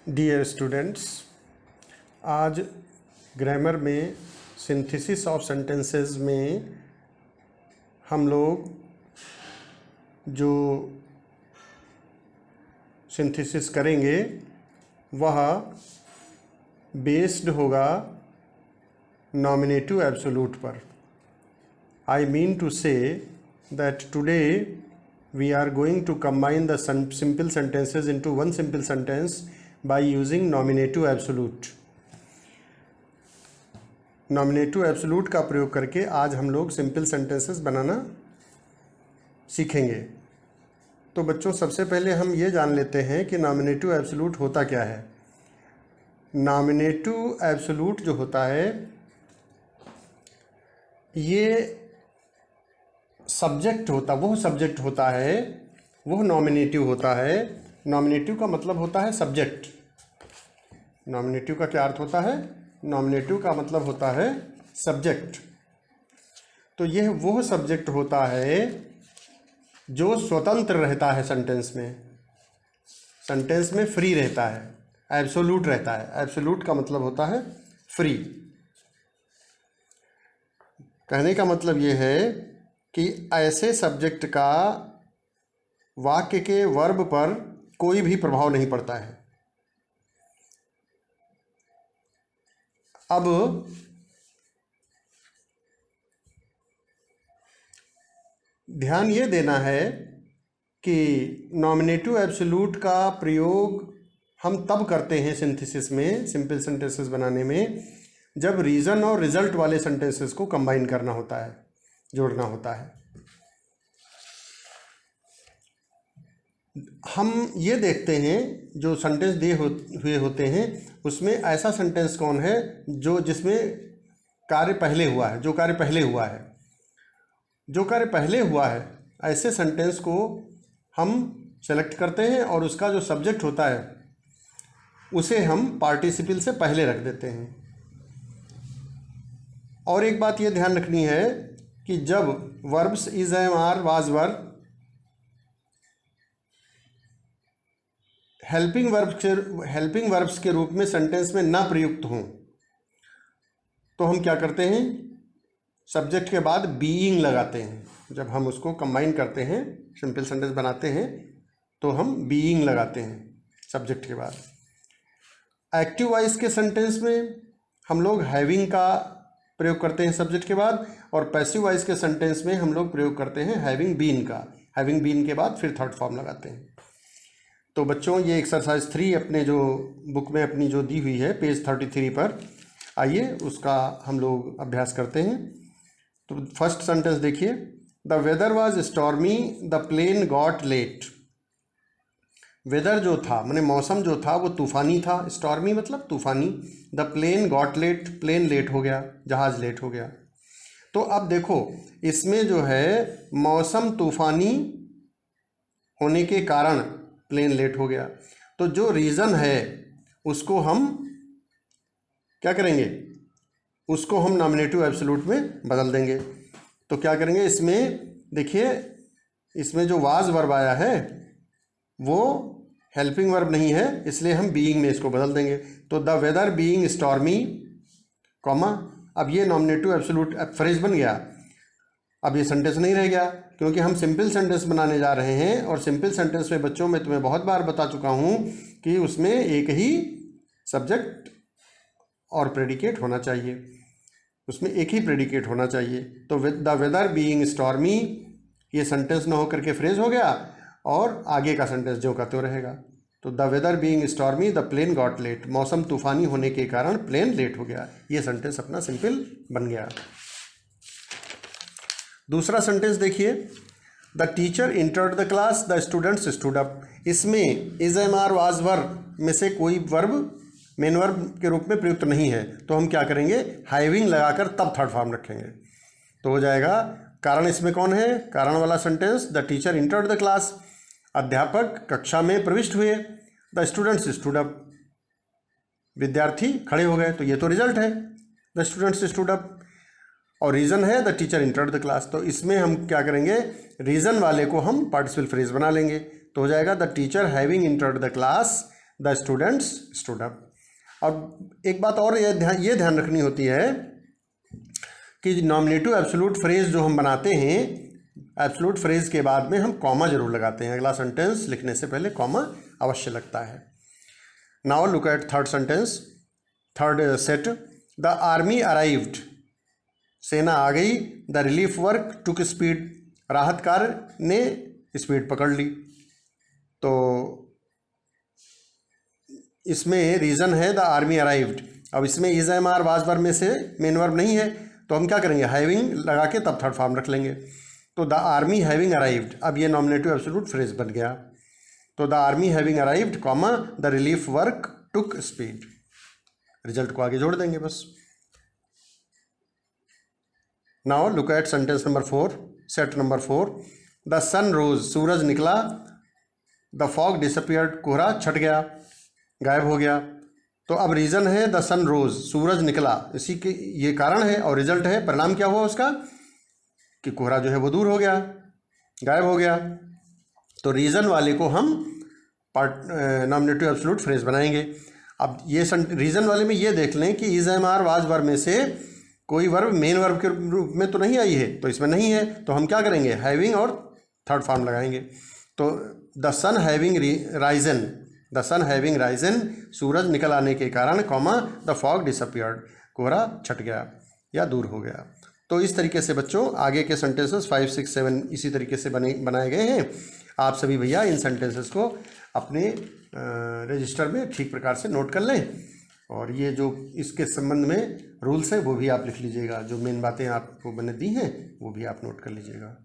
Dear students, आज grammar में synthesis of sentences में हम लोग जो सिंथेसिस करेंगे वह बेस्ड होगा नॉमिनेटिव एब्सोल्यूट पर। I mean to say that today we are going to combine the simple sentences into one simple sentence by using nominative absolute। Nominative absolute का प्रयोग करके आज हम लोग सिंपल सेंटेंसेस बनाना सीखेंगे। तो बच्चों, सबसे पहले हम ये जान लेते हैं कि नॉमिनेटिव एब्सोल्यूट होता क्या है। नॉमिनेटिव एब्सोल्यूट जो होता है ये सब्जेक्ट होता, वह सब्जेक्ट होता है, वह नॉमिनेटिव होता है। नॉमिनेटिव का मतलब होता है सब्जेक्ट। नॉमिनेटिव का क्या अर्थ होता है? नॉमिनेटिव का मतलब होता है सब्जेक्ट। तो यह वह सब्जेक्ट होता है जो स्वतंत्र रहता है सेंटेंस में फ्री रहता है, एब्सोल्यूट रहता है। एब्सोल्यूट का मतलब होता है फ्री। कहने का मतलब यह है कि ऐसे सब्जेक्ट का वाक्य के वर्ब पर कोई भी प्रभाव नहीं पड़ता है। अब ध्यान ये देना है कि नॉमिनेटिव एब्सोल्यूट का प्रयोग हम तब करते हैं सिंथेसिस में, सिंपल सेंटेंसेस बनाने में, जब रीज़न और रिजल्ट वाले सेंटेंसेस को कंबाइन करना होता है, जोड़ना होता है। हम ये देखते हैं जो सेंटेंस दिए हुए होते हैं उसमें ऐसा सेंटेंस कौन है जिसमें कार्य पहले हुआ है, जो कार्य पहले हुआ है, ऐसे सेंटेंस को हम सेलेक्ट करते हैं और उसका जो सब्जेक्ट होता है उसे हम पार्टिसिपल से पहले रख देते हैं। और एक बात ये ध्यान रखनी है कि जब verbs is, am, are, was, were helping verbs के रूप में सेंटेंस में ना प्रयुक्त हों तो हम क्या करते हैं? सब्जेक्ट के बाद बीइंग लगाते हैं। जब हम उसको कंबाइन करते हैं, सिंपल सेंटेंस बनाते हैं, तो हम बीइंग लगाते हैं सब्जेक्ट के बाद। एक्टिव वॉइस के सेंटेंस में हम लोग हैविंग का प्रयोग करते हैं सब्जेक्ट के बाद, और पैसिव वॉइस के सेंटेंस में हम लोग प्रयोग करते हैं हैविंग बीन का। हैविंग बीन के बाद फिर थर्ड फॉर्म लगाते हैं। तो बच्चों, ये एक्सरसाइज 3 अपने जो बुक में अपनी जो दी हुई है पेज 33 पर, आइए उसका हम लोग अभ्यास करते हैं। तो फर्स्ट सेंटेंस देखिए, the weather was stormy, the plane got late. Weather जो था, माने मौसम जो था वो तूफ़ानी था। स्टॉर्मी मतलब तूफ़ानी। The plane got late, plane late हो गया, जहाज़ लेट हो गया। तो अब देखो, इसमें जो है मौसम तूफ़ानी होने के कारण प्लेन लेट हो गया। तो जो रीज़न है उसको हम क्या करेंगे? उसको हम नॉमिनेटिव एब्सोल्यूट में बदल देंगे। तो क्या करेंगे? इसमें देखिए, इसमें जो वाज वर्ब आया है वो हेल्पिंग वर्ब नहीं है, इसलिए हम बीइंग में इसको बदल देंगे। तो the weather being stormy, comma, अब ये नॉमिनेटिव एब्सोल्यूट फ्रेज बन गया। अब ये सेंटेंस नहीं रह गया क्योंकि हम सिंपल सेंटेंस बनाने जा रहे हैं, और सिंपल सेंटेंस में बच्चों मैं तुम्हें बहुत बार बता चुका हूँ कि उसमें एक ही सब्जेक्ट और प्रेडिकेट होना चाहिए, उसमें एक ही प्रेडिकेट होना चाहिए। तो द वेदर बीइंग स्टॉर्मी ये सेंटेंस न होकर के फ्रेज हो गया, और आगे का सेंटेंस जो का तो रहेगा। तो the weather being stormy, the plane got late. मौसम तूफ़ानी होने के कारण प्लेन लेट हो गया। ये सेंटेंस अपना सिंपल बन गया। दूसरा सेंटेंस देखिए, the teacher entered the class, the students stood up. इसमें is, am, are, was, verb में से कोई वर्ब मेन वर्ब के रूप में प्रयुक्त नहीं है, तो हम क्या करेंगे? हैविंग लगाकर तब थर्ड फॉर्म रखेंगे। तो हो जाएगा, कारण इसमें कौन है? कारण वाला sentence, the teacher entered the class, अध्यापक कक्षा में प्रविष्ट हुए। द स्टूडेंट्स स्टूड अप, विद्यार्थी खड़े हो गए। तो ये तो रिजल्ट है, द स्टूडेंट्स स्टूड अप। और रीज़न है the teacher entered the class. तो इसमें हम क्या करेंगे? रीज़न वाले को हम पार्टिसिपल फ्रेज बना लेंगे। तो हो जाएगा the teacher having entered the class, the students stood up. अब एक बात और ये ध्यान रखनी होती है कि नॉमिनेटिव एब्सोल्यूट फ्रेज जो हम बनाते हैं, एब्सोल्यूट फ्रेज के बाद में हम कॉमा जरूर लगाते हैं। अगला सेंटेंस लिखने से पहले कॉमा अवश्य लगता है। Now look eight third sentence, third set. The army arrived, सेना आ गई। The relief work took speed, राहत कार्य ने स्पीड पकड़ ली। तो इसमें रीज़न है द आर्मी अराइव्ड। अब इसमें is am are was verb में से मेन वर्ब नहीं है, तो हम क्या करेंगे, हैविंग लगा के तब थर्ड फॉर्म रख लेंगे। तो द आर्मी हैविंग अराइव्ड, अब ये नॉमिनेटिव एब्सोल्यूट फ्रेज बन गया। तो the army having arrived comma the relief work took speed, result को आगे जोड़ देंगे बस। Now look at sentence number 4, set number 4। The sun rose, सूरज निकला। द फॉग डिसअपियर्ड, कोहरा छट गया, गायब हो गया। तो अब रीज़न है द सन रोज, सूरज निकला, इसी के ये कारण है, और रिजल्ट है, परिणाम क्या हुआ उसका, कि कोहरा जो है वो दूर हो गया, गायब हो गया। तो रीज़न वाले को हम नॉमिनेटिव एब्सोल्यूट फ्रेज बनाएंगे। अब ये रीज़न वाले में ये देख लें कि is am are was verb में से कोई वर्ब मेन वर्ब के रूप में तो नहीं आई है, तो इसमें नहीं है, तो हम क्या करेंगे, हैविंग और थर्ड फॉर्म लगाएंगे। तो the sun having risen, the sun having risen, सूरज निकल आने के कारण, कॉमा द फॉग डिसअपियर्ड, कोहरा छट गया या दूर हो गया। तो इस तरीके से बच्चों आगे के सेंटेंसेस 5, 6, 7 इसी तरीके से बनाए गए हैं। आप सभी भैया इन सेंटेंसेस को अपने रजिस्टर में ठीक प्रकार से नोट कर लें, और ये जो इसके संबंध में रूल्स हैं वो भी आप लिख लीजिएगा। जो मेन बातें आपको मैंने दी हैं वो भी आप नोट कर लीजिएगा।